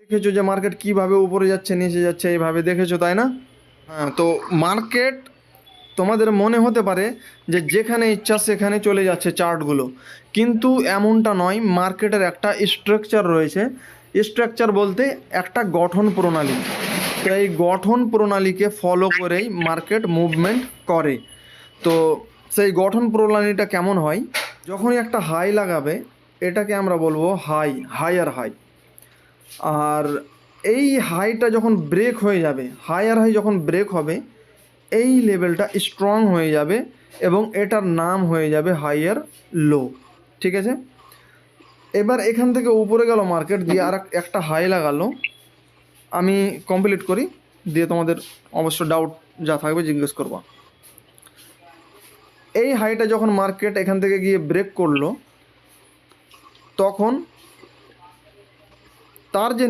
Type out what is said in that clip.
দেখেছো যে মার্কেট কিভাবে উপরে যাচ্ছে নিচে যাচ্ছে, এইভাবে দেখেছো তাই না? হ্যাঁ, তো মার্কেট তোমাদের মনে হতে পারে যে যেখানে ইচ্ছা সেখানে চলে যাচ্ছে চার্টগুলো, কিন্তু এমনটা নয়। মার্কেটের একটা স্ট্রাকচার রয়েছে। স্ট্রাকচার বলতে একটা গঠন প্রণালী। তো এই গঠন প্রণালীকে ফলো করেই মার্কেট মুভমেন্ট করে। তো সেই গঠন প্রণালীটা কেমন হয়, যখনই একটা হাই লাগাবে এটাকে আমরা বলবো হাই, হায়ার হাই। আর এই হাইটা যখন ব্রেক হয়ে যাবে, হায়ার হাই যখন ব্রেক হবে, এই লেভেলটা স্ট্রং হয়ে যাবে এবং এটার নাম হয়ে যাবে হাইয়ার লো। ঠিক আছে, এবার এখান থেকে উপরে গেল মার্কেট দিয়ে আর একটা হাই লাগালো। আমি কমপ্লিট করি, দিয়ে তোমাদের অবশ্য ডাউট যা থাকবে জিজ্ঞেস করবা। এই হাইটা যখন মার্কেট এখান থেকে গিয়ে ব্রেক করলো, তখন তার যে